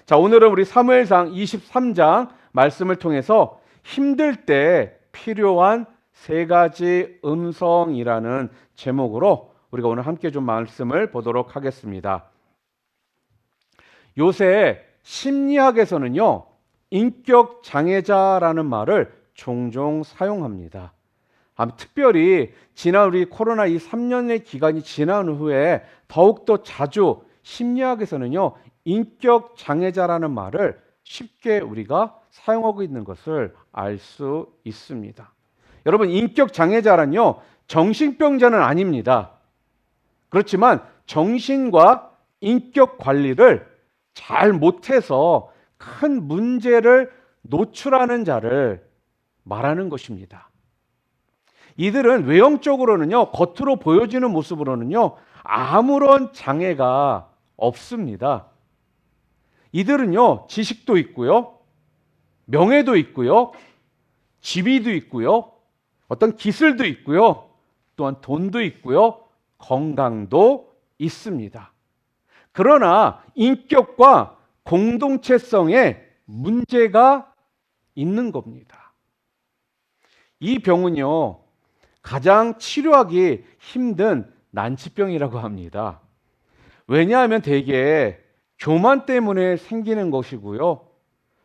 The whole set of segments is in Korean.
자, 오늘은 우리 사무엘상 23장 말씀을 통해서 힘들 때 필요한 세 가지 음성이라는 제목으로 우리가 오늘 함께 좀 말씀을 보도록 하겠습니다. 요새 심리학에서는요, 인격 장애자라는 말을 종종 사용합니다. 특별히 지난 우리 코로나 이 3년의 기간이 지난 후에 더욱더 자주 심리학에서는요, 인격 장애자라는 말을 쉽게 우리가 사용하고 있는 것을 알 수 있습니다. 여러분, 인격 장애자란요, 정신병자는 아닙니다. 그렇지만 정신과 인격 관리를 잘 못해서 큰 문제를 노출하는 자를 말하는 것입니다. 이들은 외형적으로는요, 겉으로 보여지는 모습으로는요, 아무런 장애가 없습니다. 이들은요, 지식도 있고요, 명예도 있고요, 지위도 있고요, 어떤 기술도 있고요, 또한 돈도 있고요, 건강도 있습니다. 그러나 인격과 공동체성에 문제가 있는 겁니다. 이 병은요, 가장 치료하기 힘든 난치병이라고 합니다. 왜냐하면 대개 교만 때문에 생기는 것이고요.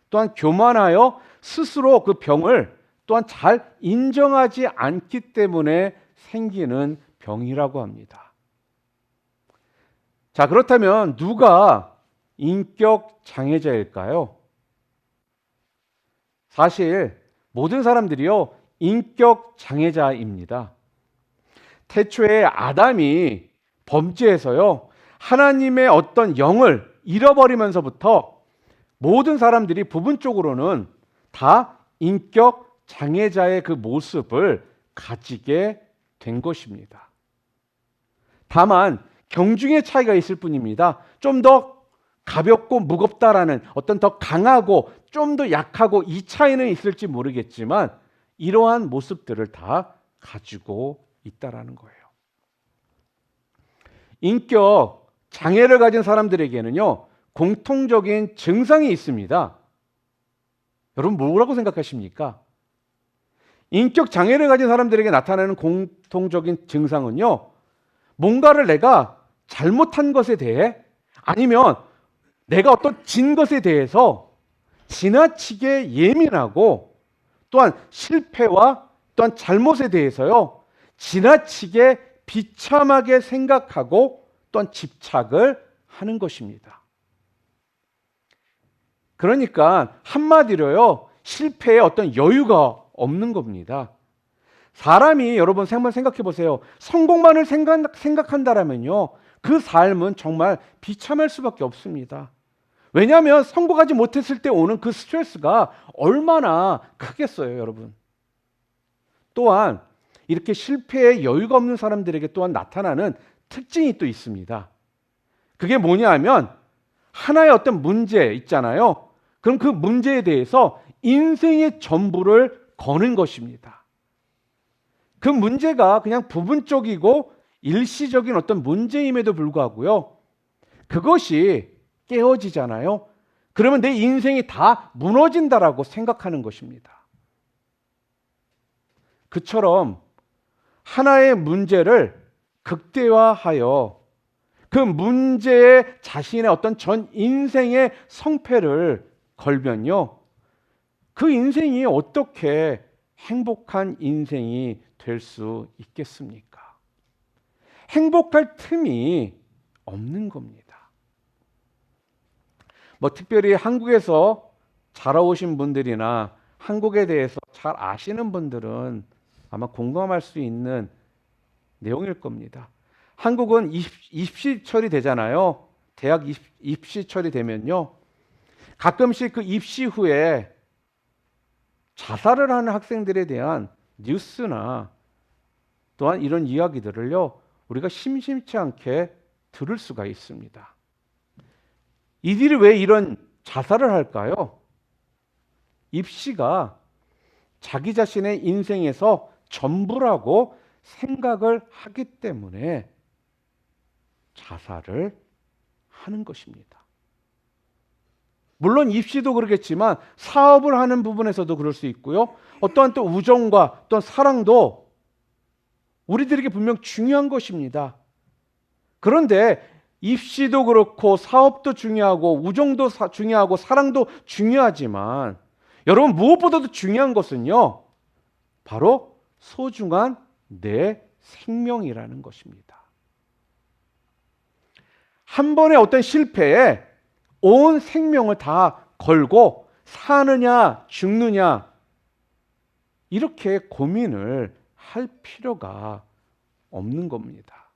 또한 교만하여 스스로 그 병을 또한 잘 인정하지 않기 때문에 생기는 병이라고 합니다. 자, 그렇다면 누가 인격 장애자일까요? 사실 모든 사람들이요, 인격 장애자입니다. 태초에 아담이 범죄해서요, 하나님의 어떤 영을 잃어버리면서부터 모든 사람들이 부분적으로는 다 인격 장애자의 그 모습을 가지게 된 것입니다. 다만 경중의 차이가 있을 뿐입니다. 좀 더 가볍고 무겁다라는 어떤 더 강하고 좀 더 약하고 이 차이는 있을지 모르겠지만 이러한 모습들을 다 가지고 있다라는 거예요. 인격 장애를 가진 사람들에게는요, 공통적인 증상이 있습니다. 여러분, 뭐라고 생각하십니까? 인격 장애를 가진 사람들에게 나타나는 공통적인 증상은요, 뭔가를 내가 잘못한 것에 대해 아니면 내가 어떤 진 것에 대해서 지나치게 예민하고 또한 실패와 또한 잘못에 대해서요, 지나치게 비참하게 생각하고 또한 집착을 하는 것입니다. 그러니까 한마디로요, 실패에 어떤 여유가 없는 겁니다. 사람이 여러분 한번 생각해 보세요. 성공만을 생각한다라면요, 그 삶은 정말 비참할 수밖에 없습니다. 왜냐하면 성공하지 못했을 때 오는 그 스트레스가 얼마나 크겠어요, 여러분. 또한 이렇게 실패에 여유가 없는 사람들에게 또한 나타나는 특징이 또 있습니다. 그게 뭐냐 하면 하나의 어떤 문제 있잖아요. 그럼 그 문제에 대해서 인생의 전부를 거는 것입니다. 그 문제가 그냥 부분적이고 일시적인 어떤 문제임에도 불구하고요, 그것이 깨어지잖아요. 그러면 내 인생이 다 무너진다라고 생각하는 것입니다. 그처럼 하나의 문제를 극대화하여 그 문제에 자신의 어떤 전 인생의 성패를 걸면요, 그 인생이 어떻게 행복한 인생이 될 수 있겠습니까? 행복할 틈이 없는 겁니다. 특별히 한국에서 자라오신 분들이나 한국에 대해서 잘 아시는 분들은 아마 공감할 수 있는 내용일 겁니다. 한국은 입시 처리되잖아요. 대학 입시 처리되면요, 가끔씩 그 입시 후에 자살을 하는 학생들에 대한 뉴스나 또한 이런 이야기들을요, 우리가 심심치 않게 들을 수가 있습니다. 이들이 왜 이런 자살을 할까요? 입시가 자기 자신의 인생에서 전부라고 생각을 하기 때문에 자살을 하는 것입니다. 물론 입시도 그러겠지만 사업을 하는 부분에서도 그럴 수 있고요. 어떠한 또 우정과 또 사랑도 우리들에게 분명 중요한 것입니다. 그런데 입시도 그렇고 사업도 중요하고 우정도 중요하고 사랑도 중요하지만 여러분 무엇보다도 중요한 것은요. 바로 소중한 내 생명이라는 것입니다. 한 번의 어떤 실패에 온 생명을 다 걸고 사느냐 죽느냐 이렇게 고민을 할 필요가 없는 겁니다.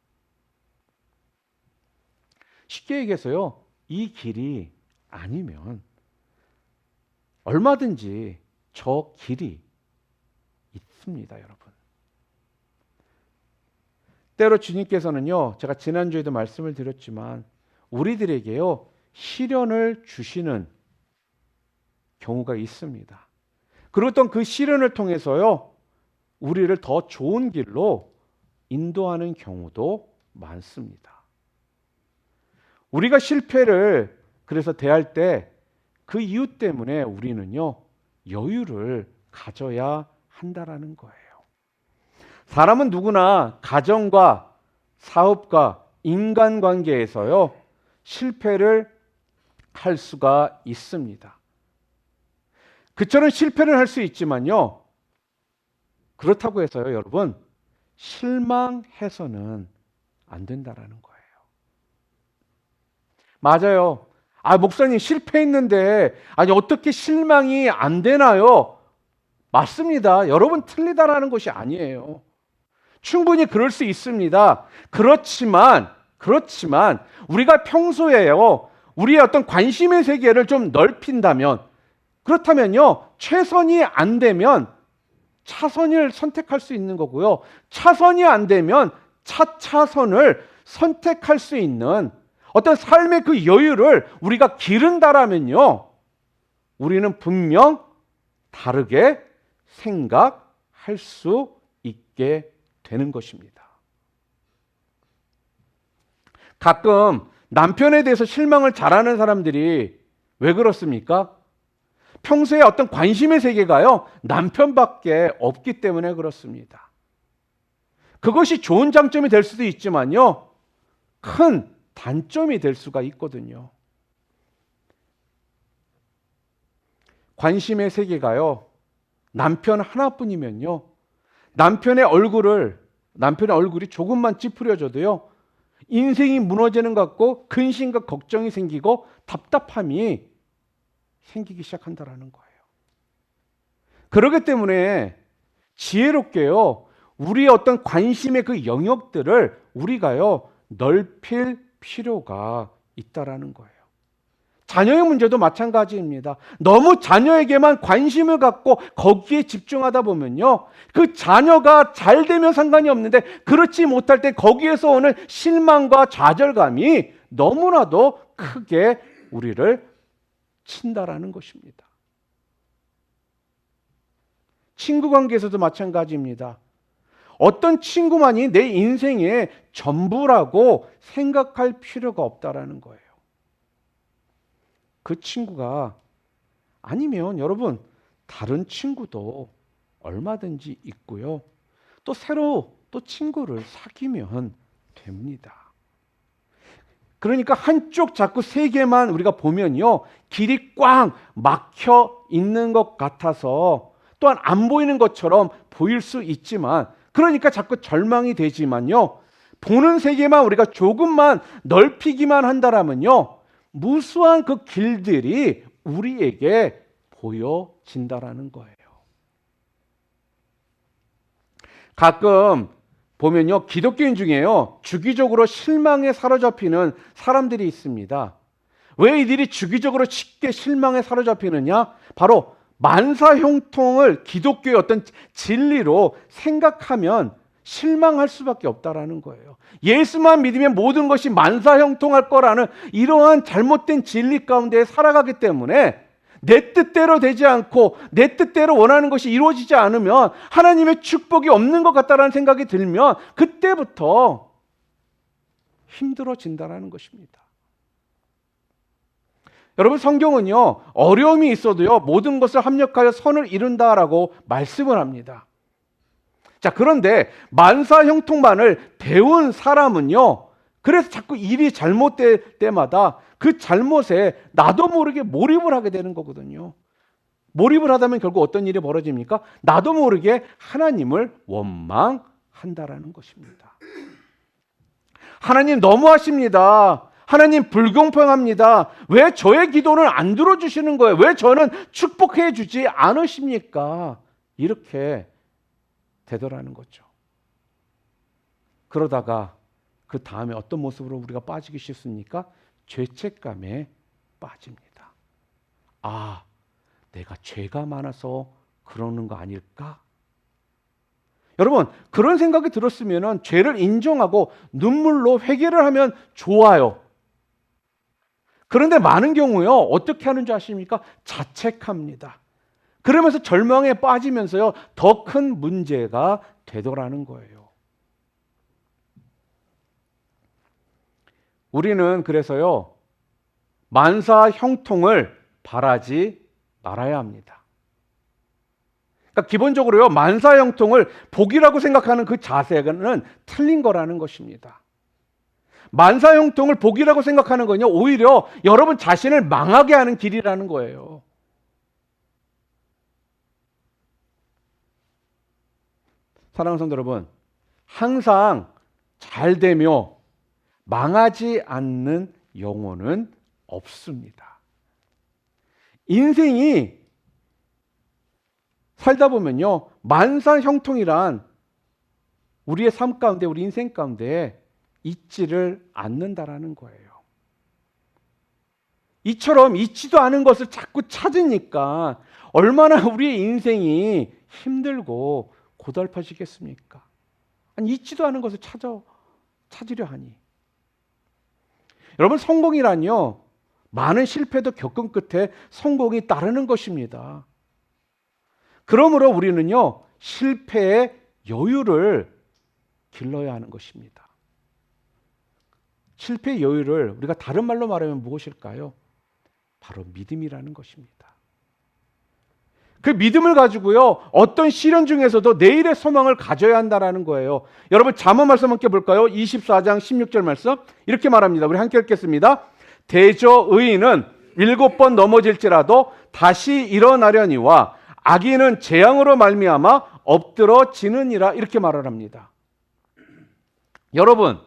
쉽게 얘기해서요. 이 길이 아니면 얼마든지 저 길이 있습니다, 여러분. 때로 주님께서는요, 제가 지난주에도 말씀을 드렸지만 우리들에게요, 시련을 주시는 경우가 있습니다. 그리고 또 그 시련을 통해서요, 우리를 더 좋은 길로 인도하는 경우도 많습니다. 우리가 실패를 그래서 대할 때 그 이유 때문에 우리는요, 여유를 가져야 한다라는 거예요. 사람은 누구나 가정과 사업과 인간관계에서요, 실패를 할 수가 있습니다. 그처럼 실패를 할 수 있지만요, 그렇다고 해서요, 여러분, 실망해서는 안 된다라는 거예요. 맞아요. 목사님 실패했는데, 아니, 어떻게 실망이 안 되나요? 맞습니다. 여러분 틀리다라는 것이 아니에요. 충분히 그럴 수 있습니다. 그렇지만 우리가 평소에요, 우리의 어떤 관심의 세계를 좀 넓힌다면, 그렇다면요, 최선이 안 되면 차선을 선택할 수 있는 거고요. 차선이 안 되면 차차선을 선택할 수 있는 어떤 삶의 그 여유를 우리가 기른다라면요, 우리는 분명 다르게 생각할 수 있게 되는 것입니다. 가끔 남편에 대해서 실망을 잘하는 사람들이 왜 그렇습니까? 평소에 어떤 관심의 세계가요, 남편밖에 없기 때문에 그렇습니다. 그것이 좋은 장점이 될 수도 있지만요, 큰 단점이 될 수가 있거든요. 관심의 세계가요, 남편 하나뿐이면요, 남편의 얼굴이 조금만 찌푸려져도요, 인생이 무너지는 것 같고 근심과 걱정이 생기고 답답함이 생기기 시작한다라는 거예요. 그렇기 때문에 지혜롭게요, 우리의 어떤 관심의 그 영역들을 우리가요, 넓힐 필요가 있다라는 거예요. 자녀의 문제도 마찬가지입니다. 너무 자녀에게만 관심을 갖고 거기에 집중하다 보면요, 그 자녀가 잘 되면 상관이 없는데 그렇지 못할 때 거기에서 오는 실망과 좌절감이 너무나도 크게 우리를 친다라는 것입니다. 친구 관계에서도 마찬가지입니다. 어떤 친구만이 내 인생의 전부라고 생각할 필요가 없다라는 거예요. 그 친구가 아니면 여러분 다른 친구도 얼마든지 있고요. 또 새로 또 친구를 사귀면 됩니다. 그러니까 한쪽 자꾸 세계만 우리가 보면요, 길이 꽉 막혀 있는 것 같아서 또한 안 보이는 것처럼 보일 수 있지만, 그러니까 자꾸 절망이 되지만요, 보는 세계만 우리가 조금만 넓히기만 한다라면요, 무수한 그 길들이 우리에게 보여진다라는 거예요. 가끔 보면요, 기독교인 중에요, 주기적으로 실망에 사로잡히는 사람들이 있습니다. 왜 이들이 주기적으로 쉽게 실망에 사로잡히느냐? 바로 만사형통을 기독교의 어떤 진리로 생각하면 실망할 수밖에 없다라는 거예요. 예수만 믿으면 모든 것이 만사형통할 거라는 이러한 잘못된 진리 가운데 살아가기 때문에 내 뜻대로 되지 않고 내 뜻대로 원하는 것이 이루어지지 않으면 하나님의 축복이 없는 것 같다라는 생각이 들면 그때부터 힘들어진다라는 것입니다. 여러분, 성경은요, 어려움이 있어도요, 모든 것을 합력하여 선을 이룬다라고 말씀을 합니다. 자, 그런데 만사형통만을 배운 사람은요, 그래서 자꾸 일이 잘못될 때마다 그 잘못에 나도 모르게 몰입을 하게 되는 거거든요. 몰입을 하다면 결국 어떤 일이 벌어집니까? 나도 모르게 하나님을 원망한다라는 것입니다. 하나님 너무하십니다. 하나님 불공평합니다. 왜 저의 기도는 안 들어주시는 거예요? 왜 저는 축복해 주지 않으십니까? 이렇게 되더라는 거죠. 그러다가 그 다음에 어떤 모습으로 우리가 빠지기 쉽습니까? 죄책감에 빠집니다. 아, 내가 죄가 많아서 그러는 거 아닐까? 여러분, 그런 생각이 들었으면 죄를 인정하고 눈물로 회개를 하면 좋아요. 그런데 많은 경우요, 어떻게 하는 줄 아십니까? 자책합니다. 그러면서 절망에 빠지면서요, 더 큰 문제가 되더라는 거예요. 우리는 그래서요, 만사 형통을 바라지 말아야 합니다. 그러니까 기본적으로요, 만사 형통을 복이라고 생각하는 그 자세는 틀린 거라는 것입니다. 만사 형통을 복이라고 생각하는 건요, 오히려 여러분 자신을 망하게 하는 길이라는 거예요. 사랑하는 성도 여러분, 항상 잘 되며 망하지 않는 영혼은 없습니다. 인생이 살다 보면요, 만사 형통이란 우리의 삶 가운데, 우리 인생 가운데 있지를 않는다라는 거예요. 이처럼 있지도 않은 것을 자꾸 찾으니까 얼마나 우리의 인생이 힘들고 고달파지겠습니까? 아니, 있지도 않은 것을 찾으려 하니. 여러분, 성공이란요, 많은 실패도 겪은 끝에 성공이 따르는 것입니다. 그러므로 우리는요, 실패의 여유를 길러야 하는 것입니다. 실패의 여유를 우리가 다른 말로 말하면 무엇일까요? 바로 믿음이라는 것입니다. 그 믿음을 가지고요, 어떤 시련 중에서도 내일의 소망을 가져야 한다는 거예요. 여러분, 잠언 말씀 함께 볼까요? 24장 16절 말씀 이렇게 말합니다. 우리 함께 읽겠습니다. 대저 의인은 7번 넘어질지라도 다시 일어나려니와 악인은 재앙으로 말미암아 엎드러지느니라, 이렇게 말을 합니다. 여러분,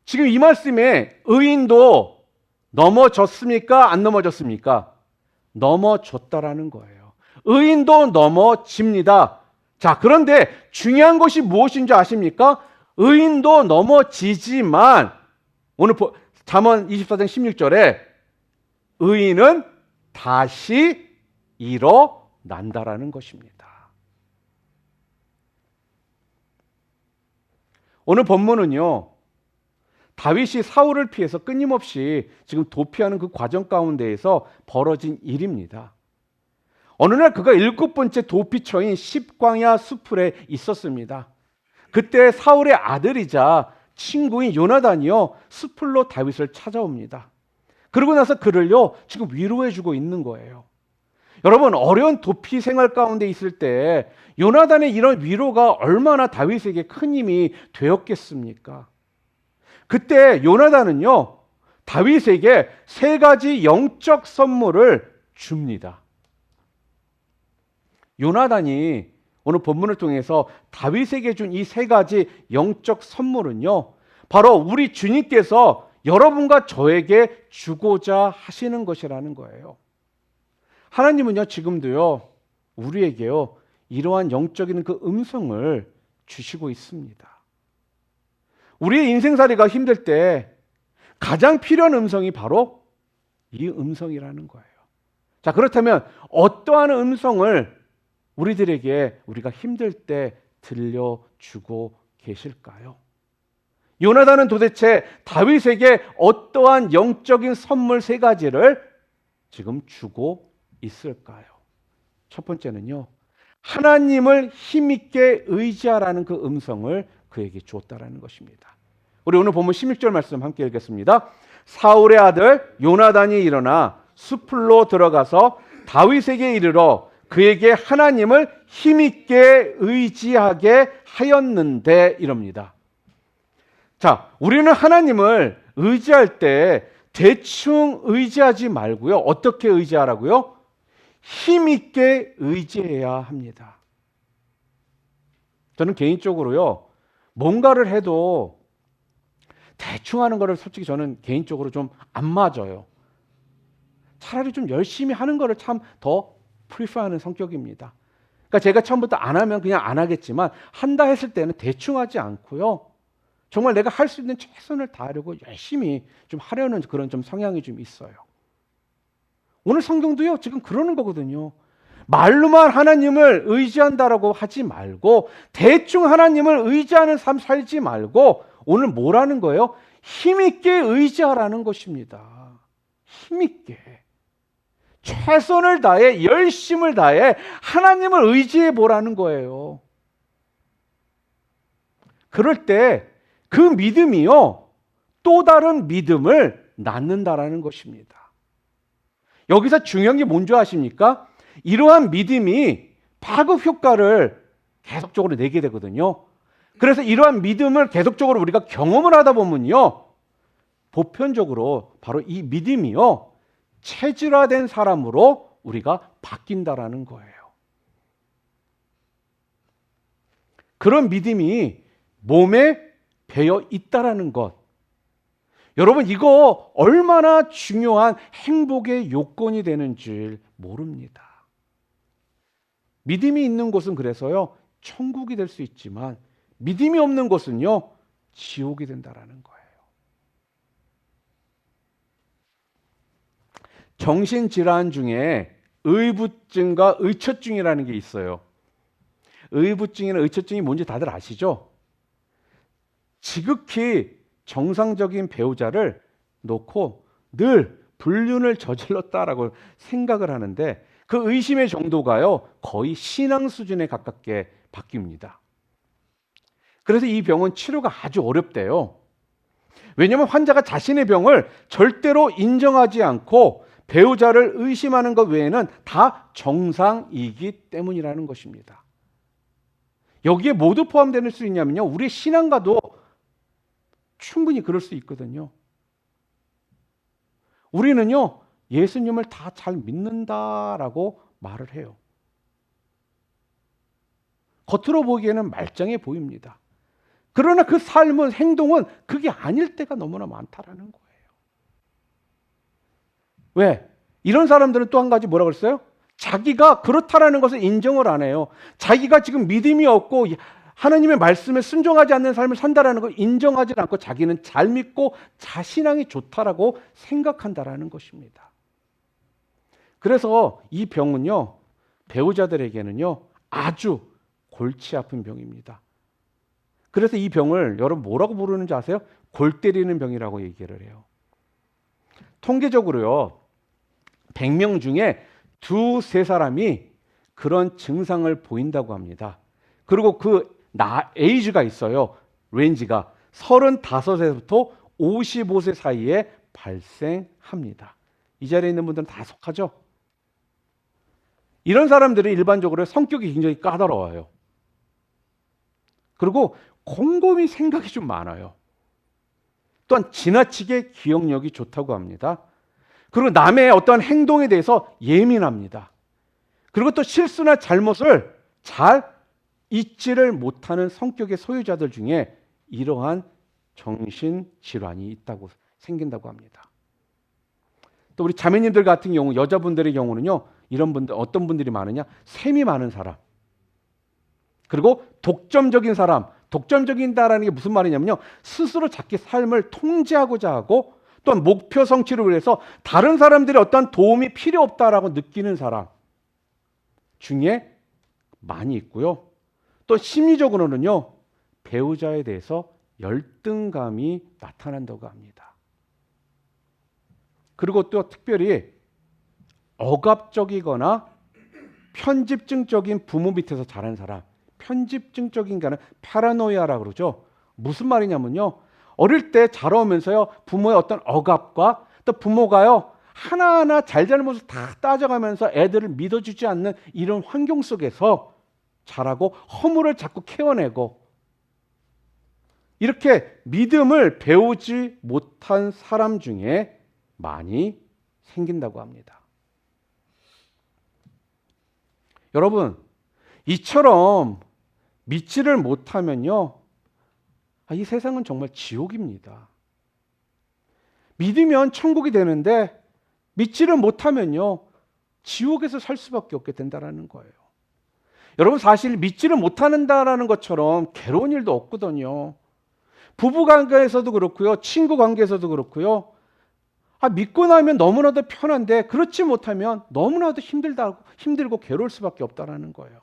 지금 이 말씀에 의인도 넘어졌습니까? 안 넘어졌습니까? 넘어졌다라는 거예요. 의인도 넘어집니다. 자, 그런데 중요한 것이 무엇인지 아십니까? 의인도 넘어지지만 오늘 잠언 24장 16절에 의인은 다시 일어난다라는 것입니다. 오늘 본문은요, 다윗이 사울을 피해서 끊임없이 지금 도피하는 그 과정 가운데에서 벌어진 일입니다. 어느 날 그가 7번째 도피처인 십광야 수풀에 있었습니다. 그때 사울의 아들이자 친구인 요나단이요, 수풀로 다윗을 찾아옵니다. 그러고 나서 그를요, 지금 위로해주고 있는 거예요. 여러분, 어려운 도피 생활 가운데 있을 때 요나단의 이런 위로가 얼마나 다윗에게 큰 힘이 되었겠습니까? 그때 요나단은요, 다윗에게 3가지 영적 선물을 줍니다. 요나단이 오늘 본문을 통해서 다윗에게 준 이 3가지 영적 선물은요, 바로 우리 주님께서 여러분과 저에게 주고자 하시는 것이라는 거예요. 하나님은요, 지금도요, 우리에게요, 이러한 영적인 그 음성을 주시고 있습니다. 우리의 인생살이가 힘들 때 가장 필요한 음성이 바로 이 음성이라는 거예요. 자, 그렇다면 어떠한 음성을 우리들에게 우리가 힘들 때 들려주고 계실까요? 요나단은 도대체 다윗에게 어떠한 영적인 선물 3가지를 지금 주고 있을까요? 첫 번째는요, 하나님을 힘있게 의지하라는 그 음성을 그에게 주었다라는 것입니다. 우리 오늘 본문 16절 말씀 함께 읽겠습니다. 사울의 아들 요나단이 일어나 숲으로 들어가서 다윗에게 이르러 그에게 하나님을 힘있게 의지하게 하였는데 이럽니다. 자, 우리는 하나님을 의지할 때 대충 의지하지 말고요. 어떻게 의지하라고요? 힘있게 의지해야 합니다. 저는 개인적으로요, 뭔가를 해도 대충 하는 거를 솔직히 저는 개인적으로 좀 안 맞아요. 차라리 좀 열심히 하는 거를 참 더 프리퍼하는 성격입니다. 그러니까 제가 처음부터 안 하면 그냥 안 하겠지만 한다 했을 때는 대충 하지 않고요. 정말 내가 할 수 있는 최선을 다하려고 열심히 좀 하려는 그런 좀 성향이 좀 있어요. 오늘 성경도요, 지금 그러는 거거든요. 말로만 하나님을 의지한다라고 하지 말고 대충 하나님을 의지하는 삶 살지 말고 오늘 뭐라는 거예요? 힘있게 의지하라는 것입니다. 힘있게. 최선을 다해 열심을 다해 하나님을 의지해 보라는 거예요. 그럴 때 그 믿음이요, 또 다른 믿음을 낳는다라는 것입니다. 여기서 중요한 게 뭔지 아십니까? 이러한 믿음이 파급 효과를 계속적으로 내게 되거든요. 그래서 이러한 믿음을 계속적으로 우리가 경험을 하다 보면요, 보편적으로 바로 이 믿음이요, 체질화된 사람으로 우리가 바뀐다라는 거예요. 그런 믿음이 몸에 배어 있다라는 것. 여러분, 이거 얼마나 중요한 행복의 요건이 되는지 모릅니다. 믿음이 있는 곳은 그래서요, 천국이 될 수 있지만 믿음이 없는 곳은요, 지옥이 된다라는 거예요. 정신질환 중에 의부증과 의처증이라는 게 있어요. 의부증이나 의처증이 뭔지 다들 아시죠? 지극히 정상적인 배우자를 놓고 늘 불륜을 저질렀다라고 생각을 하는데 그 의심의 정도가요, 거의 신앙 수준에 가깝게 바뀝니다. 그래서 이 병은 치료가 아주 어렵대요. 왜냐하면 환자가 자신의 병을 절대로 인정하지 않고 배우자를 의심하는 것 외에는 다 정상이기 때문이라는 것입니다. 여기에 모두 포함될 수 있냐면요, 우리 신앙과도 충분히 그럴 수 있거든요. 우리는요, 예수님을 다 잘 믿는다라고 말을 해요. 겉으로 보기에는 말짱해 보입니다. 그러나 그 삶은, 행동은 그게 아닐 때가 너무나 많다라는 거예요. 왜? 이런 사람들은 또 한 가지 뭐라고 그랬어요? 자기가 그렇다라는 것을 인정을 안 해요. 자기가 지금 믿음이 없고 하나님의 말씀에 순종하지 않는 삶을 산다라는 걸 인정하지 않고 자기는 잘 믿고 자신앙이 좋다라고 생각한다라는 것입니다. 그래서 이 병은요, 배우자들에게는요, 아주 골치 아픈 병입니다. 그래서 이 병을 여러분 뭐라고 부르는지 아세요? 골 때리는 병이라고 얘기를 해요. 통계적으로요, 100명 중에 2-3사람이 그런 증상을 보인다고 합니다. 그리고 그 에이지가 있어요. 렌지가 35세부터 55세 사이에 발생합니다. 이 자리에 있는 분들은 다 속하죠? 이런 사람들은 일반적으로 성격이 굉장히 까다로워요. 그리고 곰곰이 생각이 좀 많아요. 또한 지나치게 기억력이 좋다고 합니다. 그리고 남의 어떠한 행동에 대해서 예민합니다. 그리고 또 실수나 잘못을 잘 잊지를 못하는 성격의 소유자들 중에 이러한 정신질환이 있다고 생긴다고 합니다. 또 우리 자매님들 같은 경우, 여자분들의 경우는요, 이런 분들, 어떤 분들이 많으냐? 셈이 많은 사람. 그리고 독점적인 사람. 독점적인다라는 게 무슨 말이냐면요, 스스로 자기 삶을 통제하고자 하고 또한 목표 성취를 위해서 다른 사람들의 어떤 도움이 필요 없다라고 느끼는 사람 중에 많이 있고요. 또 심리적으로는요, 배우자에 대해서 열등감이 나타난다고 합니다. 그리고 또 특별히 억압적이거나 편집증적인 부모 밑에서 자란 사람, 편집증적인 거는 파라노이아라고 그러죠. 무슨 말이냐면요, 어릴 때 자라오면서요, 부모의 어떤 억압과 또 부모가요, 하나하나 잘잘못을 다 따져가면서 애들을 믿어주지 않는 이런 환경 속에서 자라고 허물을 자꾸 캐어내고, 이렇게 믿음을 배우지 못한 사람 중에 많이 생긴다고 합니다. 여러분, 이처럼 믿지를 못하면요, 이 세상은 정말 지옥입니다. 믿으면 천국이 되는데 믿지를 못하면요, 지옥에서 살 수밖에 없게 된다는 거예요. 여러분, 사실 믿지를 못한다는 것처럼 괴로운 일도 없거든요. 부부 관계에서도 그렇고요, 친구 관계에서도 그렇고요. 믿고 나면 너무나도 편한데 그렇지 못하면 너무나도 힘들고 괴로울 수밖에 없다는 거예요.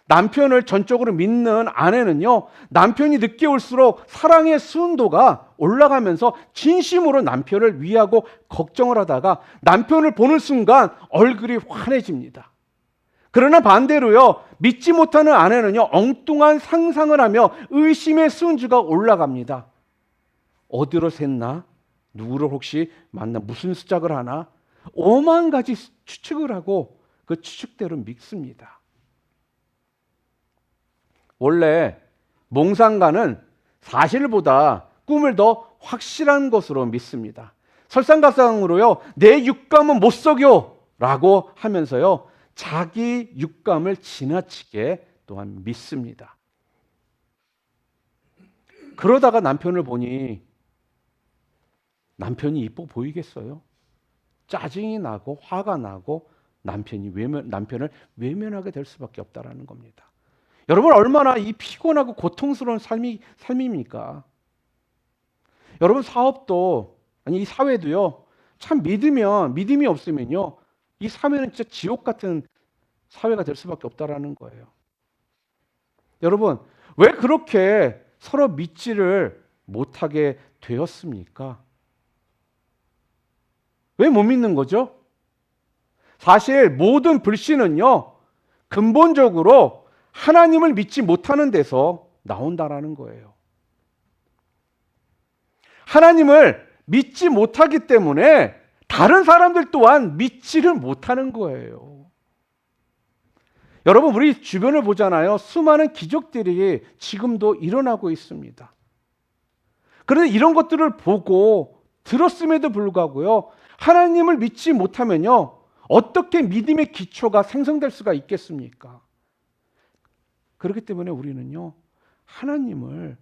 남편을 전적으로 믿는 아내는요, 남편이 늦게 올수록 사랑의 수은도가 올라가면서 진심으로 남편을 위하고 걱정을 하다가 남편을 보는 순간 얼굴이 환해집니다. 그러나 반대로요, 믿지 못하는 아내는요, 엉뚱한 상상을 하며 의심의 수은주가 올라갑니다. 어디로 샜나? 누구를 혹시 만나? 무슨 수작을 하나? 오만 가지 추측을 하고 그 추측대로 믿습니다. 원래 몽상가는 사실보다 꿈을 더 확실한 것으로 믿습니다. 설상가상으로요, 내 육감은 못 속여 라고 하면서요, 자기 육감을 지나치게 또한 믿습니다. 그러다가 남편을 보니 남편이 이뻐 보이겠어요? 짜증이 나고 화가 나고 남편을 외면하게 될 수밖에 없다는 겁니다. 여러분, 얼마나 이 피곤하고 고통스러운 삶입니까? 여러분, 이 사회도요, 참 믿음이 없으면요, 이 사회는 진짜 지옥 같은 사회가 될 수밖에 없다는 거예요. 여러분, 왜 그렇게 서로 믿지를 못하게 되었습니까? 왜 못 믿는 거죠? 사실 모든 불신은요, 근본적으로 하나님을 믿지 못하는 데서 나온다라는 거예요. 하나님을 믿지 못하기 때문에 다른 사람들 또한 믿지를 못하는 거예요. 여러분, 우리 주변을 보잖아요. 수많은 기적들이 지금도 일어나고 있습니다. 그런데 이런 것들을 보고 들었음에도 불구하고요, 하나님을 믿지 못하면요, 어떻게 믿음의 기초가 생성될 수가 있겠습니까? 그렇기 때문에 우리는요, 하나님을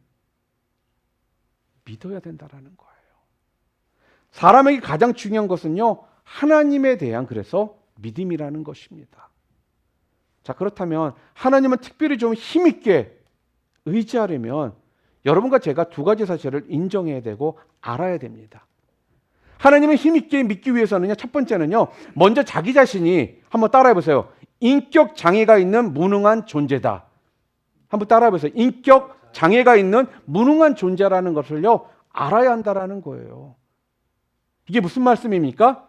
믿어야 된다라는 거예요. 사람에게 가장 중요한 것은요, 하나님에 대한 그래서 믿음이라는 것입니다. 자, 그렇다면 하나님은 특별히 좀 힘있게 의지하려면 여러분과 제가 두 가지 사실을 인정해야 되고 알아야 됩니다. 하나님을 힘있게 믿기 위해서는요, 첫 번째는요, 먼저 자기 자신이 한번 따라해 보세요. 인격 장애가 있는 무능한 존재다. 한번 따라해 보세요. 인격 장애가 있는 무능한 존재라는 것을요, 알아야 한다라는 거예요. 이게 무슨 말씀입니까?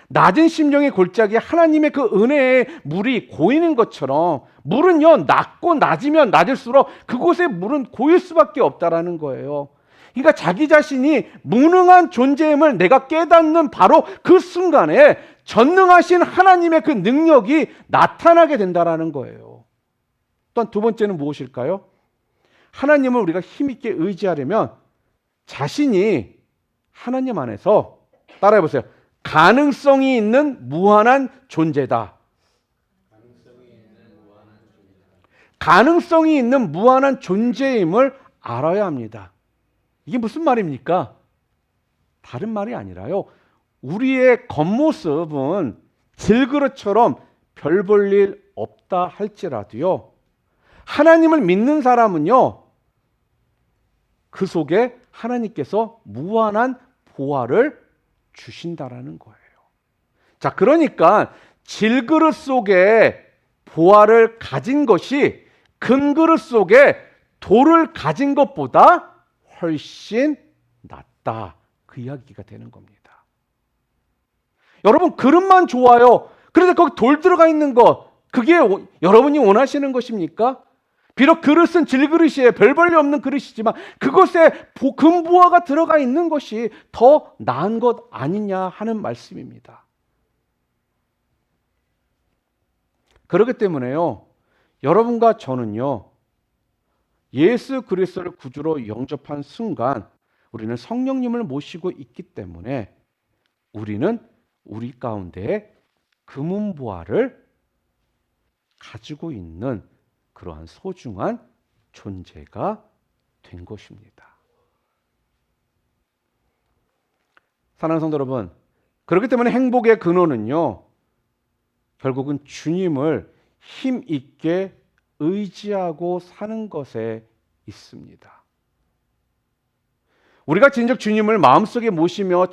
낮은 심령의 골짜기에 하나님의 그 은혜의 물이 고이는 것처럼 물은요, 낮으면 낮을수록 그곳에 물은 고일 수밖에 없다라는 거예요. 그러니까 자기 자신이 무능한 존재임을 내가 깨닫는 바로 그 순간에 전능하신 하나님의 그 능력이 나타나게 된다라는 거예요. 또한 두 번째는 무엇일까요? 하나님을 우리가 힘있게 의지하려면 자신이 하나님 안에서 따라해 보세요. 가능성이 있는 무한한 존재다. 가능성이 있는 무한한 존재임을 알아야 합니다. 이게 무슨 말입니까? 다른 말이 아니라요, 우리의 겉모습은 질그릇처럼 별 볼 일 없다 할지라도요, 하나님을 믿는 사람은요, 그 속에 하나님께서 무한한 보화를 주신다라는 거예요. 자, 그러니까 질그릇 속에 보화를 가진 것이 금그릇 속에 돌을 가진 것보다 훨씬 낫다. 그 이야기가 되는 겁니다. 여러분, 그릇만 좋아요. 그런데 거기 돌 들어가 있는 것, 그게 여러분이 원하시는 것입니까? 비록 그릇은 질그릇이에요. 별 볼일 없는 그릇이지만 그것에 금부화가 들어가 있는 것이 더 나은 것 아니냐 하는 말씀입니다. 그렇기 때문에요, 여러분과 저는요, 예수 그리스도를 구주로 영접한 순간 우리는 성령님을 모시고 있기 때문에 우리는 우리 가운데 금은보화를 가지고 있는 그러한 소중한 존재가 된 것입니다. 사랑하는 성도 여러분, 그렇기 때문에 행복의 근원은요, 결국은 주님을 힘 있게 의지하고 사는 것에 있습니다. 우리가 진정 주님을 마음속에 모시면요,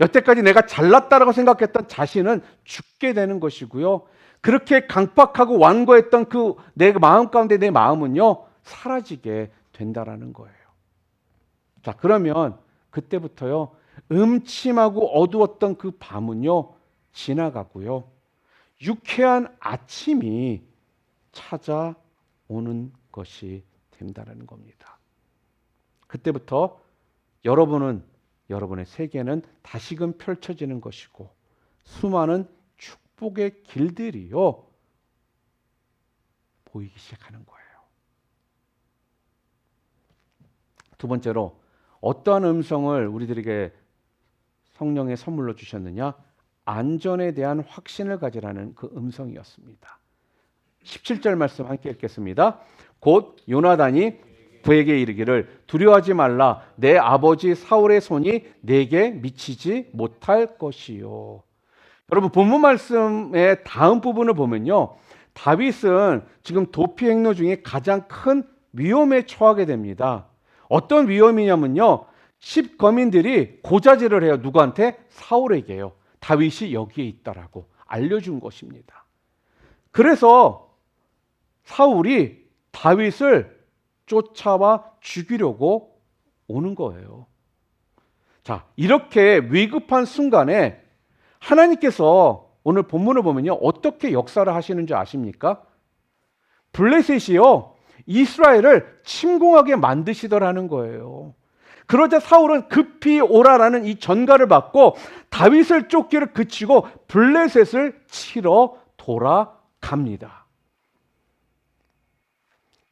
여태까지 내가 잘났다라고 생각했던 자신은 죽게 되는 것이고요, 그렇게 강팍하고 완고했던 그 내 마음 가운데 내 마음은요, 사라지게 된다라는 거예요. 자, 그러면 그때부터요, 음침하고 어두웠던 그 밤은요, 지나가고요, 유쾌한 아침이 찾아오는 것이 된다는 겁니다. 그때부터 여러분의 세계는 다시금 펼쳐지는 것이고 수많은 축복의 길들이요, 보이기 시작하는 거예요. 두 번째로, 어떠한 음성을 우리들에게 성령의 선물로 주셨느냐? 안전에 대한 확신을 가지라는 그 음성이었습니다. 17절 말씀 함께 읽겠습니다. 곧 요나단이 그에게 이르기를 두려워하지 말라, 내 아버지 사울의 손이 내게 미치지 못할 것이요. 여러분, 본문 말씀의 다음 부분을 보면요, 다윗은 지금 도피 행로 중에 가장 큰 위험에 처하게 됩니다. 어떤 위험이냐면요, 10거민들이 고자질을 해요. 누구한테? 사울에게요. 다윗이 여기에 있다라고 알려준 것입니다. 그래서 사울이 다윗을 쫓아와 죽이려고 오는 거예요. 자, 이렇게 위급한 순간에 하나님께서 오늘 본문을 보면요, 어떻게 역사를 하시는지 아십니까? 블레셋이요, 이스라엘을 침공하게 만드시더라는 거예요. 그러자 사울은 급히 오라라는 이 전가를 받고 다윗을 쫓기를 그치고 블레셋을 치러 돌아갑니다.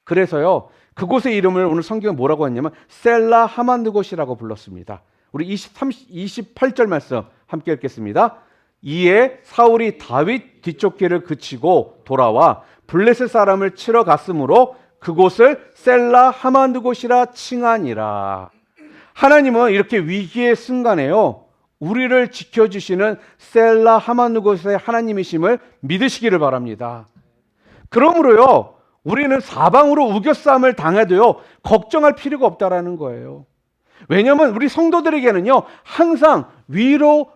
그래서요, 그곳의 이름을 오늘 성경에 뭐라고 했냐면 셀라 하만드곳이라고 불렀습니다. 우리 28절 말씀 함께 읽겠습니다. 이에 사울이 다윗 뒤쫓기를 그치고 돌아와 블레셋 사람을 치러 갔으므로 그곳을 셀라 하만드곳이라 칭하니라. 하나님은 이렇게 위기의 순간에요, 우리를 지켜주시는 셀라 하만드곳의 하나님이심을 믿으시기를 바랍니다. 그러므로요, 우리는 사방으로 우겨싸움을 당해도요, 걱정할 필요가 없다라는 거예요. 왜냐하면 우리 성도들에게는요, 항상 위로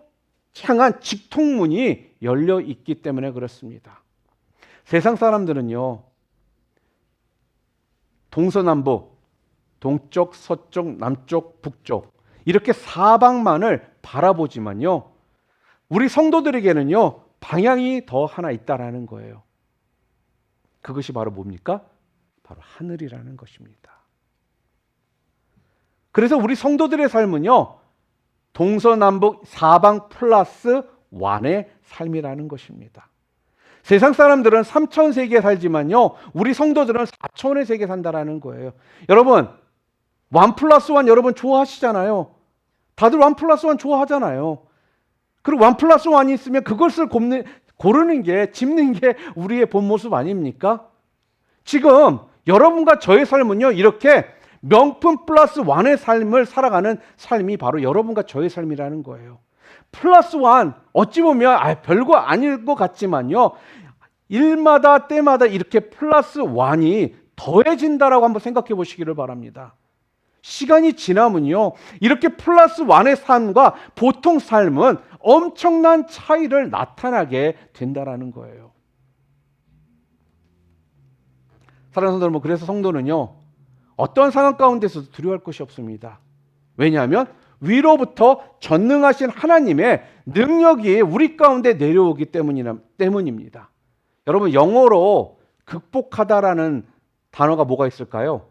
향한 직통문이 열려 있기 때문에 그렇습니다. 세상 사람들은요, 동서남북, 동쪽, 서쪽, 남쪽, 북쪽 이렇게 사방만을 바라보지만요, 우리 성도들에게는요, 방향이 더 하나 있다라는 거예요. 그것이 바로 뭡니까? 바로 하늘이라는 것입니다. 그래서 우리 성도들의 삶은요, 동서남북 사방 플러스 1의 삶이라는 것입니다. 세상 사람들은 3차원 세계에 살지만요, 우리 성도들은 4차원의 세계에 산다라는 거예요. 여러분, 1 플러스 1 여러분 좋아하시잖아요. 다들 1 플러스 1 좋아하잖아요. 그리고 1 플러스 1이 있으면 그것을 고르는 게, 짚는 게 우리의 본 모습 아닙니까? 지금 여러분과 저의 삶은요, 이렇게 명품 플러스 1의 삶을 살아가는 삶이 바로 여러분과 저의 삶이라는 거예요. 플러스 1, 어찌 보면 별거 아닐 것 같지만요, 일마다 때마다 이렇게 플러스 1이 더해진다라고 한번 생각해 보시기를 바랍니다. 시간이 지나면요, 이렇게 플러스 1의 삶과 보통 삶은 엄청난 차이를 나타나게 된다라는 거예요. 사랑하는 성도 여러분, 그래서 성도는요, 어떤 상황 가운데서도 두려워할 것이 없습니다. 왜냐하면 위로부터 전능하신 하나님의 능력이 우리 가운데 내려오기 때문입니다. 여러분, 영어로 극복하다라는 단어가 뭐가 있을까요?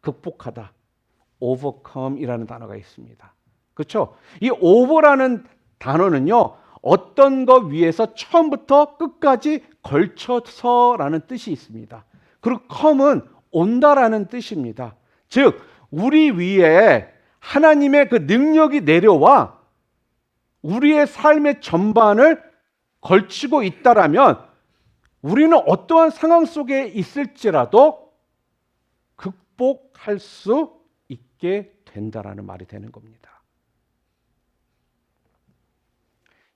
극복하다. overcome이라는 단어가 있습니다. 그렇죠? 이 over라는 단어는요. 어떤 것 위에서 처음부터 끝까지 걸쳐서라는 뜻이 있습니다. 그리고 come은 온다라는 뜻입니다. 즉 우리 위에 하나님의 그 능력이 내려와 우리의 삶의 전반을 걸치고 있다라면 우리는 어떠한 상황 속에 있을지라도 극복할 수 있게 된다라는 말이 되는 겁니다.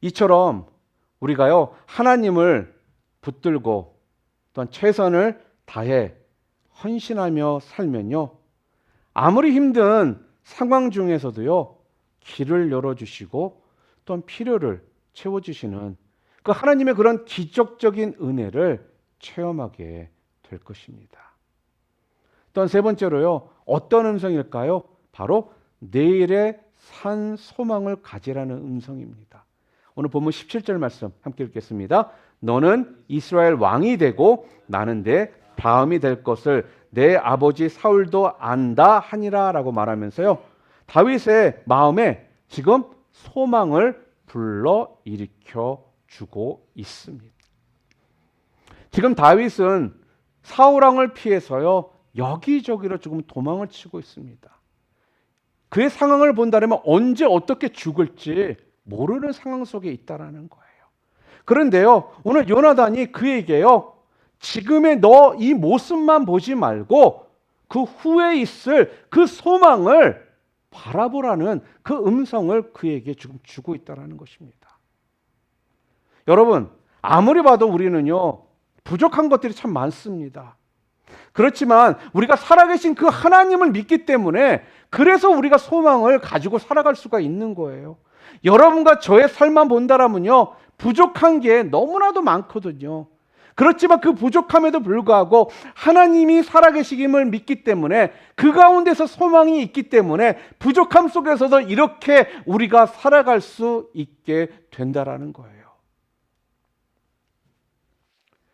이처럼 우리가요 하나님을 붙들고 또한 최선을 다해 헌신하며 살면요 아무리 힘든 상황 중에서도요 길을 열어주시고 또한 필요를 채워주시는 그 하나님의 그런 기적적인 은혜를 체험하게 될 것입니다. 또한 세 번째로요 어떤 음성일까요? 바로 내일의 산 소망을 가지라는 음성입니다. 오늘 본문 17절 말씀 함께 읽겠습니다. 너는 이스라엘 왕이 되고 나는 내 다음이 될 것을 내 아버지 사울도 안다 하니라 라고 말하면서요 다윗의 마음에 지금 소망을 불러 일으켜 주고 있습니다. 지금 다윗은 사울 왕을 피해서요 여기저기로 조금 도망을 치고 있습니다. 그의 상황을 본다면 언제 어떻게 죽을지 모르는 상황 속에 있다라는 거예요. 그런데요 오늘 요나단이 그에게요 지금의 너 이 모습만 보지 말고 그 후에 있을 그 소망을 바라보라는 그 음성을 그에게 지금 주고 있다는 것입니다. 여러분 아무리 봐도 우리는요 부족한 것들이 참 많습니다. 그렇지만 우리가 살아계신 그 하나님을 믿기 때문에 그래서 우리가 소망을 가지고 살아갈 수가 있는 거예요. 여러분과 저의 삶만 본다라면요 부족한 게 너무나도 많거든요. 그렇지만 그 부족함에도 불구하고 하나님이 살아계시김을 믿기 때문에 그 가운데서 소망이 있기 때문에 부족함 속에서도 이렇게 우리가 살아갈 수 있게 된다라는 거예요.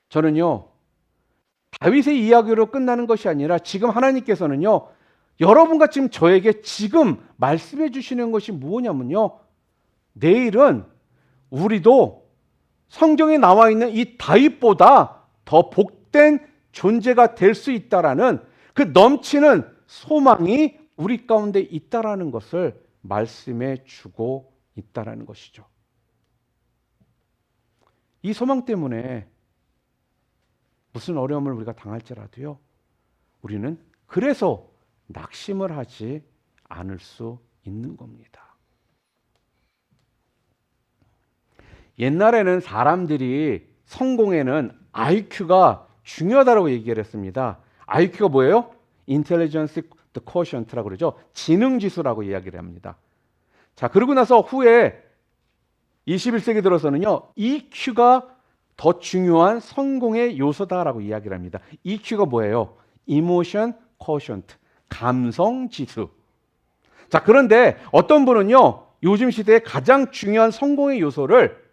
저는요 다윗의 이야기로 끝나는 것이 아니라 지금 하나님께서는요 여러분과 지금 저에게 지금 말씀해 주시는 것이 뭐냐면요 내일은 우리도 성경에 나와 있는 이 다윗보다 더 복된 존재가 될 수 있다라는 그 넘치는 소망이 우리 가운데 있다라는 것을 말씀해 주고 있다라는 것이죠. 이 소망 때문에 무슨 어려움을 우리가 당할지라도요 우리는 그래서 낙심을 하지 않을 수 있는 겁니다. 옛날에는 사람들이 성공에는 IQ가 중요하다고 얘기를 했습니다. IQ가 뭐예요? Intelligence Quotient라고 그러죠. 지능지수라고 이야기를 합니다. 자, 그러고 나서 후에 21세기 들어서는요. EQ가 더 중요한 성공의 요소다라고 이야기를 합니다. EQ가 뭐예요? Emotion Quotient, 감성지수. 자, 그런데 어떤 분은요. 요즘 시대에 가장 중요한 성공의 요소를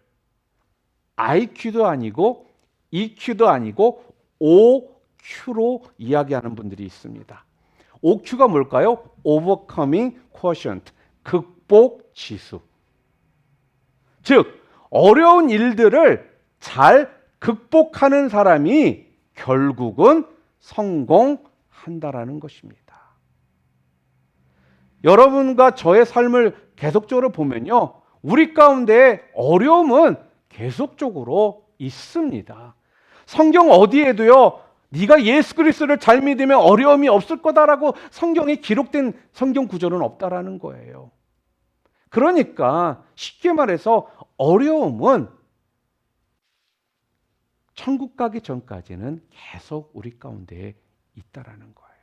IQ도 아니고 EQ도 아니고 OQ로 이야기하는 분들이 있습니다. OQ가 뭘까요? Overcoming Quotient, 극복 지수. 즉 어려운 일들을 잘 극복하는 사람이 결국은 성공한다라는 것입니다. 여러분과 저의 삶을 계속적으로 보면요. 우리 가운데 어려움은 계속적으로 있습니다. 성경 어디에도요. 네가 예수 그리스도를 잘 믿으면 어려움이 없을 거다라고 성경에 기록된 성경 구절은 없다라는 거예요. 그러니까 쉽게 말해서 어려움은 천국 가기 전까지는 계속 우리 가운데 있다라는 거예요.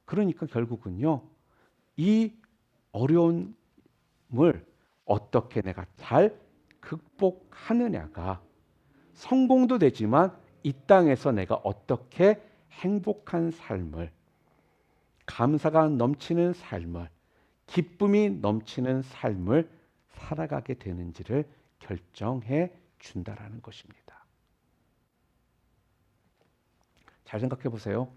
그러니까 결국은요. 이 어려움을 어떻게 내가 잘 극복하느냐가 성공도 되지만 이 땅에서 내가 어떻게 행복한 삶을, 감사가 넘치는 삶을, 기쁨이 넘치는 삶을 살아가게 되는지를 결정해 준다라는 것입니다. 잘 생각해 보세요.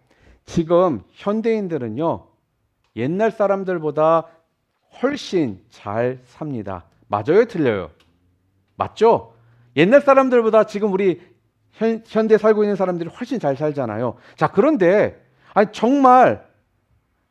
지금 현대인들은요, 옛날 사람들보다 훨씬 잘 삽니다. 맞아요, 틀려요? 맞죠? 옛날 사람들보다 지금 우리 현대 살고 있는 사람들이 훨씬 잘 살잖아요. 자, 그런데 아니 정말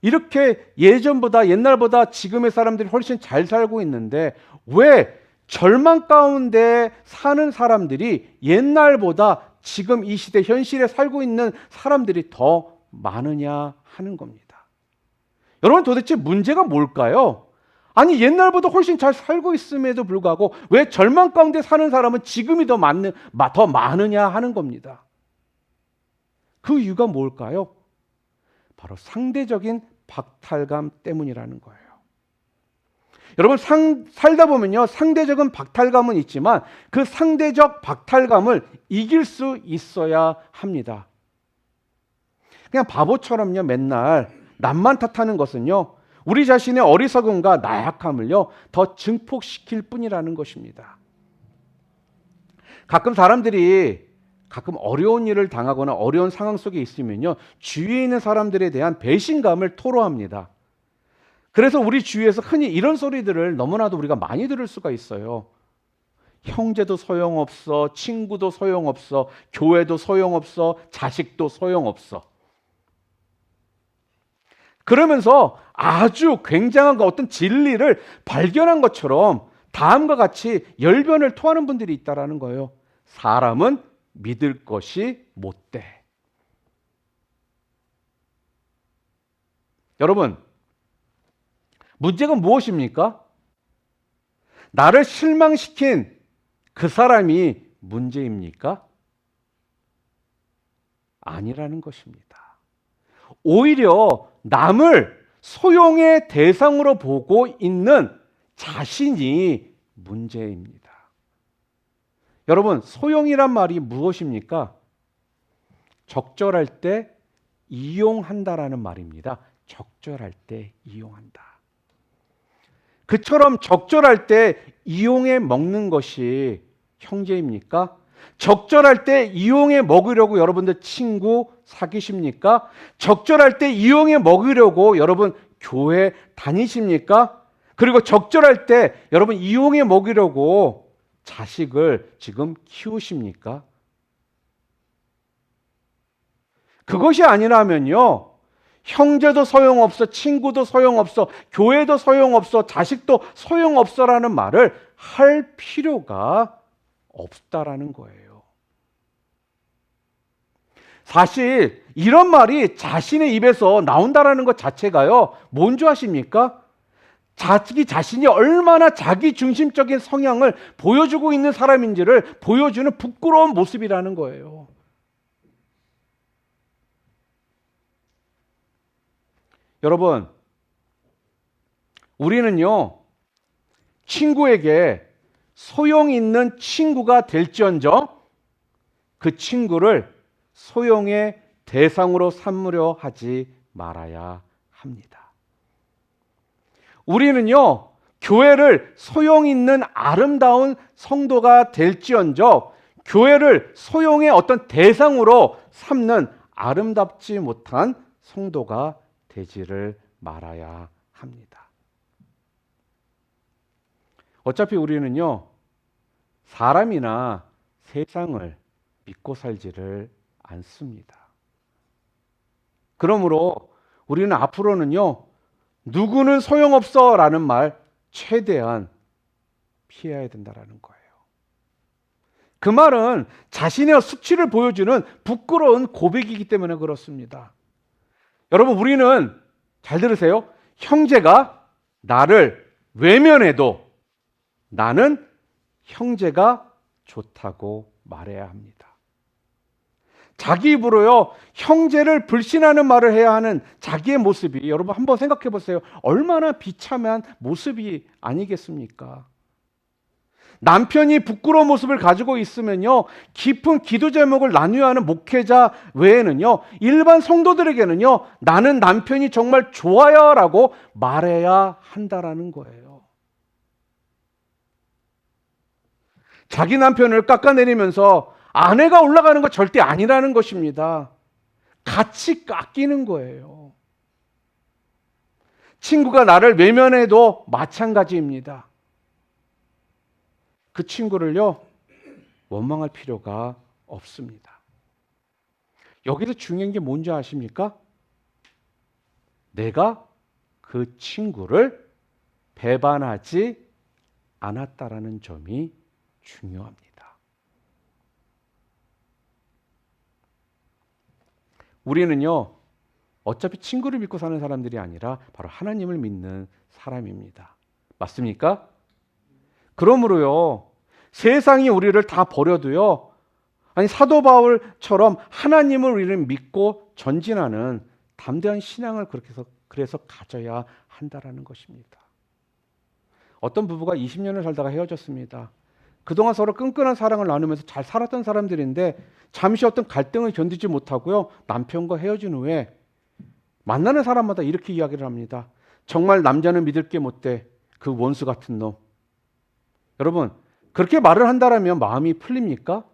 이렇게 예전보다 옛날보다 지금의 사람들이 훨씬 잘 살고 있는데 왜 절망 가운데 사는 사람들이 옛날보다 지금 이 시대 현실에 살고 있는 사람들이 더 많으냐 하는 겁니다. 여러분 도대체 문제가 뭘까요? 아니 옛날보다 훨씬 잘 살고 있음에도 불구하고 왜 절망 가운데 사는 사람은 지금이 더 많으냐 하는 겁니다. 그 이유가 뭘까요? 바로 상대적인 박탈감 때문이라는 거예요. 여러분 살다 보면요, 상대적인 박탈감은 있지만 그 상대적 박탈감을 이길 수 있어야 합니다. 그냥 바보처럼요 맨날 남만 탓하는 것은요 우리 자신의 어리석음과 나약함을요 더 증폭시킬 뿐이라는 것입니다. 가끔 사람들이 어려운 일을 당하거나 어려운 상황 속에 있으면요 주위에 있는 사람들에 대한 배신감을 토로합니다. 그래서 우리 주위에서 흔히 이런 소리들을 너무나도 우리가 많이 들을 수가 있어요. 형제도 소용없어, 친구도 소용없어, 교회도 소용없어, 자식도 소용없어. 그러면서 아주 굉장한 어떤 진리를 발견한 것처럼 다음과 같이 열변을 토하는 분들이 있다라는 거예요. 사람은 믿을 것이 못돼. 여러분, 문제가 무엇입니까? 나를 실망시킨 그 사람이 문제입니까? 아니라는 것입니다. 오히려 남을 소용의 대상으로 보고 있는 자신이 문제입니다. 여러분, 소용이란 말이 무엇입니까? 적절할 때 이용한다라는 말입니다. 적절할 때 이용한다. 그처럼 적절할 때 이용해 먹는 것이 형제입니까? 적절할 때 이용해 먹으려고 여러분들 친구 사귀십니까? 적절할 때 이용해 먹으려고 여러분 교회 다니십니까? 그리고 적절할 때 여러분 이용해 먹으려고 자식을 지금 키우십니까? 그것이 아니라면요, 형제도 소용없어, 친구도 소용없어, 교회도 소용없어, 자식도 소용없어라는 말을 할 필요가 없다라는 거예요. 사실 이런 말이 자신의 입에서 나온다라는 것 자체가요, 뭔지 아십니까? 자신이 얼마나 자기 중심적인 성향을 보여주고 있는 사람인지를 보여주는 부끄러운 모습이라는 거예요. 여러분, 우리는요, 친구에게 소용 있는 친구가 될지언정 그 친구를 소용의 대상으로 삼으려 하지 말아야 합니다. 우리는요, 교회를 소용 있는 아름다운 성도가 될지언정 교회를 소용의 어떤 대상으로 삼는 아름답지 못한 성도가 되지를 말아야 합니다. 어차피 우리는요, 사람이나 세상을 믿고 살지를 않습니다. 그러므로 우리는 앞으로는요, 누구는 소용없어 라는 말 최대한 피해야 된다는 거예요. 그 말은 자신의 수치를 보여주는 부끄러운 고백이기 때문에 그렇습니다. 여러분, 우리는 잘 들으세요. 형제가 나를 외면해도 나는 형제가 좋다고 말해야 합니다. 자기 입으로요, 형제를 불신하는 말을 해야 하는 자기의 모습이 여러분 한번 생각해 보세요. 얼마나 비참한 모습이 아니겠습니까? 남편이 부끄러운 모습을 가지고 있으면요, 깊은 기도 제목을 나누어야 하는 목회자 외에는요, 일반 성도들에게는요, 나는 남편이 정말 좋아요 라고 말해야 한다라는 거예요. 자기 남편을 깎아내리면서 아내가 올라가는 거 절대 아니라는 것입니다. 같이 깎이는 거예요. 친구가 나를 외면해도 마찬가지입니다. 그 친구를요, 원망할 필요가 없습니다. 여기서 중요한 게 뭔지 아십니까? 내가 그 친구를 배반하지 않았다라는 점이 중요합니다. 우리는요, 어차피 친구를 믿고 사는 사람들이 아니라 바로 하나님을 믿는 사람입니다. 맞습니까? 그러므로요, 세상이 우리를 다 버려도요, 아니 사도 바울처럼 하나님을 우리를 믿고 전진하는 담대한 신앙을 그래서 가져야 한다라는 것입니다. 어떤 부부가 20년을 살다가 헤어졌습니다. 그동안 서로 끈끈한 사랑을 나누면서 잘 살았던 사람들인데 잠시 어떤 갈등을 견디지 못하고요, 남편과 헤어진 후에 만나는 사람마다 이렇게 이야기를 합니다. 정말 남자는 믿을 게 못돼. 그 원수 같은 놈. 여러분, 그렇게 말을 한다라면 마음이 풀립니까?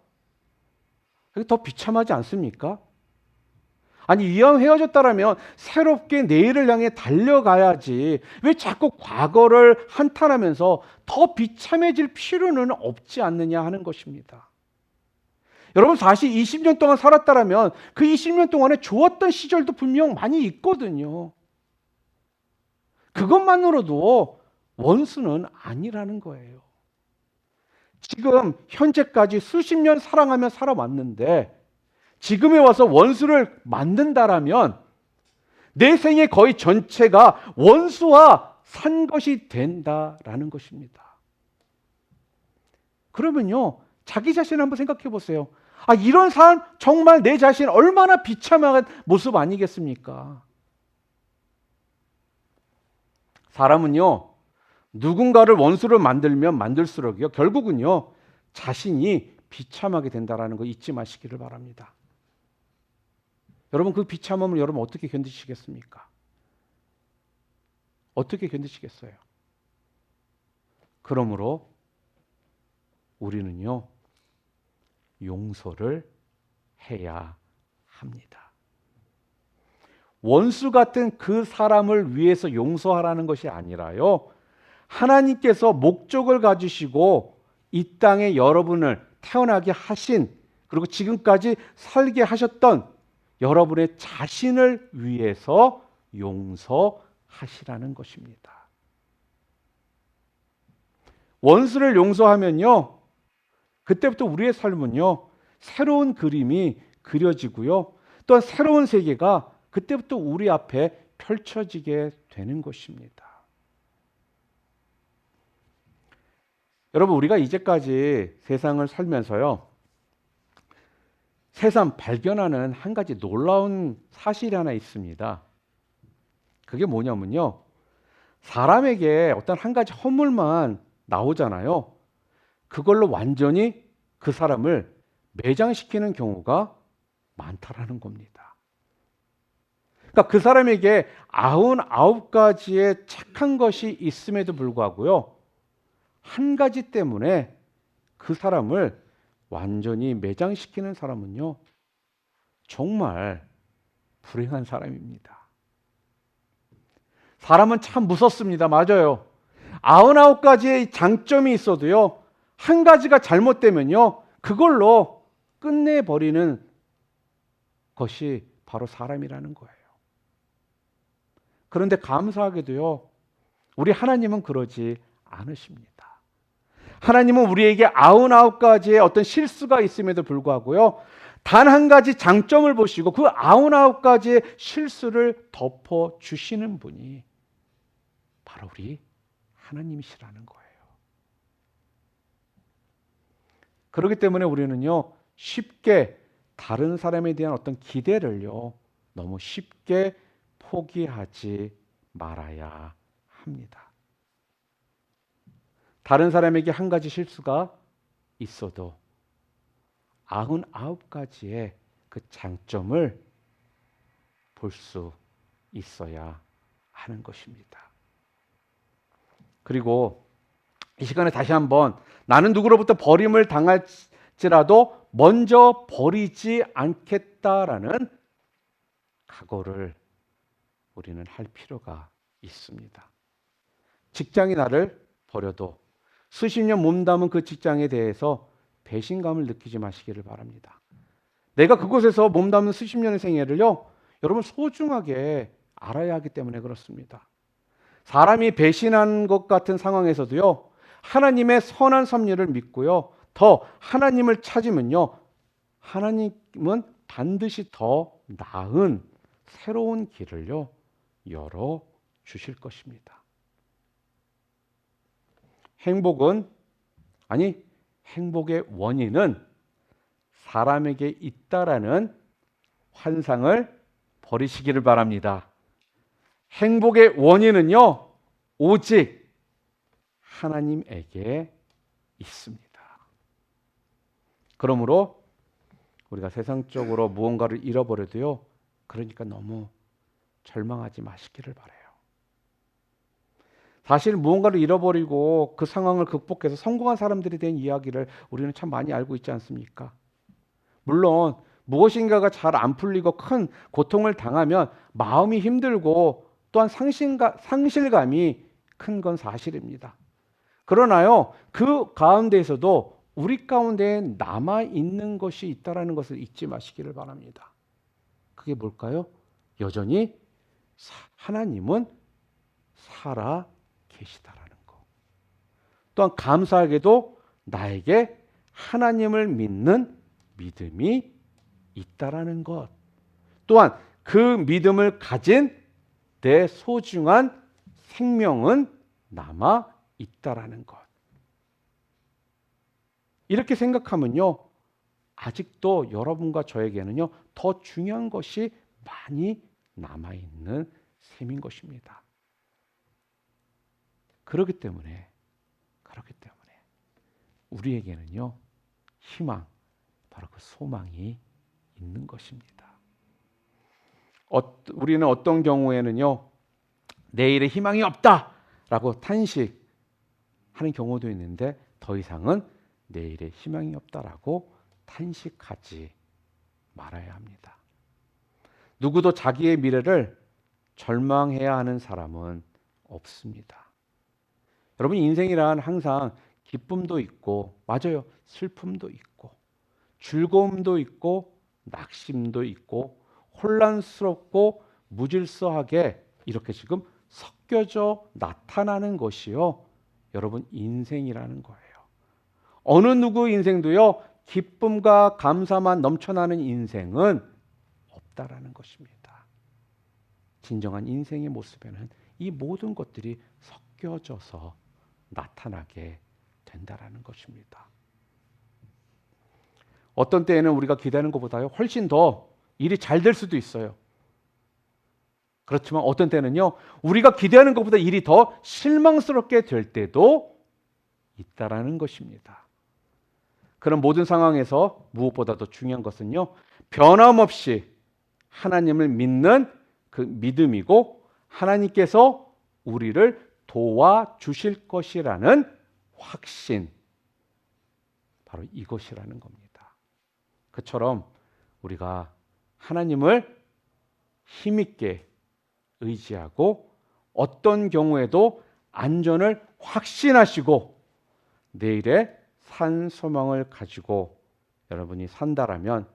더 비참하지 않습니까? 아니, 이왕 헤어졌다라면 새롭게 내일을 향해 달려가야지. 왜 자꾸 과거를 한탄하면서 더 비참해질 필요는 없지 않느냐 하는 것입니다. 여러분, 사실 20년 동안 살았다라면 그 20년 동안에 좋았던 시절도 분명 많이 있거든요. 그것만으로도 원수는 아니라는 거예요. 지금 현재까지 수십 년 사랑하며 살아왔는데 지금에 와서 원수를 만든다라면 내 생의 거의 전체가 원수와 산 것이 된다라는 것입니다. 그러면요, 자기 자신을 한번 생각해 보세요. 아, 이런 삶 정말 내 자신 얼마나 비참한 모습 아니겠습니까? 사람은요, 누군가를 원수를 만들면 만들수록요, 결국은요, 자신이 비참하게 된다라는 거 잊지 마시기를 바랍니다. 여러분, 그 비참함을 여러분 어떻게 견디시겠습니까? 어떻게 견디시겠어요? 그러므로 우리는요, 용서를 해야 합니다. 원수 같은 그 사람을 위해서 용서하라는 것이 아니라요, 하나님께서 목적을 가지시고 이 땅에 여러분을 태어나게 하신, 그리고 지금까지 살게 하셨던 여러분의 자신을 위해서 용서하시라는 것입니다. 원수를 용서하면요, 그때부터 우리의 삶은요, 새로운 그림이 그려지고요, 또 새로운 세계가 그때부터 우리 앞에 펼쳐지게 되는 것입니다. 여러분, 우리가 이제까지 세상을 살면서요, 세상 발견하는 한 가지 놀라운 사실이 하나 있습니다. 그게 뭐냐면요, 사람에게 어떤 한 가지 허물만 나오잖아요. 그걸로 완전히 그 사람을 매장시키는 경우가 많다라는 겁니다. 그러니까 그 사람에게 99가지의 착한 것이 있음에도 불구하고요, 한 가지 때문에 그 사람을 완전히 매장시키는 사람은요, 정말 불행한 사람입니다. 사람은 참 무섭습니다. 맞아요. 99가지의 장점이 있어도요, 한 가지가 잘못되면요, 그걸로 끝내버리는 것이 바로 사람이라는 거예요. 그런데 감사하게도요, 우리 하나님은 그러지 않으십니다. 하나님은 우리에게 99가지의 어떤 실수가 있음에도 불구하고요, 단 한 가지 장점을 보시고 그 99가지의 실수를 덮어주시는 분이 바로 우리 하나님이시라는 거예요. 그렇기 때문에 우리는요, 쉽게 다른 사람에 대한 어떤 기대를요, 너무 쉽게 포기하지 말아야 합니다. 다른 사람에게 한 가지 실수가 있어도 99가지의 그 장점을 볼 수 있어야 하는 것입니다. 그리고 이 시간에 다시 한번, 나는 누구로부터 버림을 당할지라도 먼저 버리지 않겠다라는 각오를 우리는 할 필요가 있습니다. 직장이 나를 버려도 수십 년 몸담은 그 직장에 대해서 배신감을 느끼지 마시기를 바랍니다. 내가 그곳에서 몸담은 수십 년의 생애를요, 여러분 소중하게 알아야 하기 때문에 그렇습니다. 사람이 배신한 것 같은 상황에서도요, 하나님의 선한 섭리를 믿고요, 더 하나님을 찾으면요, 하나님은 반드시 더 나은 새로운 길을요, 열어 주실 것입니다. 행복의 원인은 사람에게 있다라는 환상을 버리시기를 바랍니다. 행복의 원인은요, 오직 하나님에게 있습니다. 그러므로 우리가 세상적으로 무언가를 잃어버려도요, 그러니까 너무 절망하지 마시기를 바라요. 사실 무언가를 잃어버리고 그 상황을 극복해서 성공한 사람들에 대한 이야기를 우리는 참 많이 알고 있지 않습니까? 물론 무엇인가가 잘 안 풀리고 큰 고통을 당하면 마음이 힘들고 또한 상실감이 큰 건 사실입니다. 그러나요, 그 가운데에서도 우리 가운데 남아있는 것이 있다는 것을 잊지 마시기를 바랍니다. 그게 뭘까요? 여전히 하나님은 살아 계시다라는 것. 또한 감사하게도 나에게 하나님을 믿는 믿음이 있다라는 것. 또한 그 믿음을 가진 내 소중한 생명은 남아 있다라는 것. 이렇게 생각하면요, 아직도 여러분과 저에게는요, 더 중요한 것이 많이 남아있는 셈인 것입니다. 그렇기 때문에 우리에게는요, 희망, 바로 그 소망이 있는 것입니다. 우리는 어떤 경우에는요, 내일의 희망이 없다라고 탄식하는 경우도 있는데, 더 이상은 내일의 희망이 없다라고 탄식하지 말아야 합니다. 누구도 자기의 미래를 절망해야 하는 사람은 없습니다. 여러분, 인생이란 항상 기쁨도 있고, 맞아요, 슬픔도 있고, 즐거움도 있고, 낙심도 있고, 혼란스럽고 무질서하게 이렇게 지금 섞여져 나타나는 것이요, 여러분, 인생이라는 거예요. 어느 누구 인생도요, 기쁨과 감사만 넘쳐나는 인생은 없다라는 것입니다. 진정한 인생의 모습에는 이 모든 것들이 섞여져서 나타나게 된다라는 것입니다. 어떤 때에는 우리가 기대하는 것보다요, 훨씬 더 일이 잘 될 수도 있어요. 그렇지만 어떤 때는요, 우리가 기대하는 것보다 일이 더 실망스럽게 될 때도 있다라는 것입니다. 그런 모든 상황에서 무엇보다도 중요한 것은요, 변함없이 하나님을 믿는 그 믿음이고, 하나님께서 우리를 도와주실 것이라는 확신, 바로 이것이라는 겁니다. 그처럼 우리가 하나님을 힘있게 의지하고 어떤 경우에도 안전을 확신하시고 내일의 산 소망을 가지고 여러분이 산다라면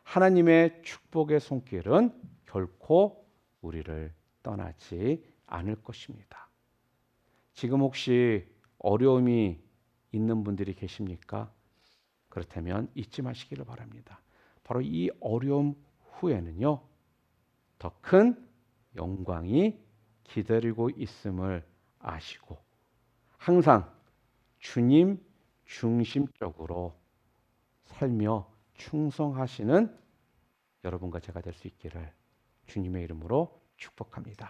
하나님의 축복의 손길은 결코 우리를 떠나지 않을 것입니다. 지금 혹시 어려움이 있는 분들이 계십니까? 그렇다면 잊지 마시기를 바랍니다. 바로 이 어려움 후에는요, 더 큰 영광이 기다리고 있음을 아시고 항상 주님 중심적으로 살며 충성하시는 여러분과 제가 될 수 있기를 주님의 이름으로 축복합니다.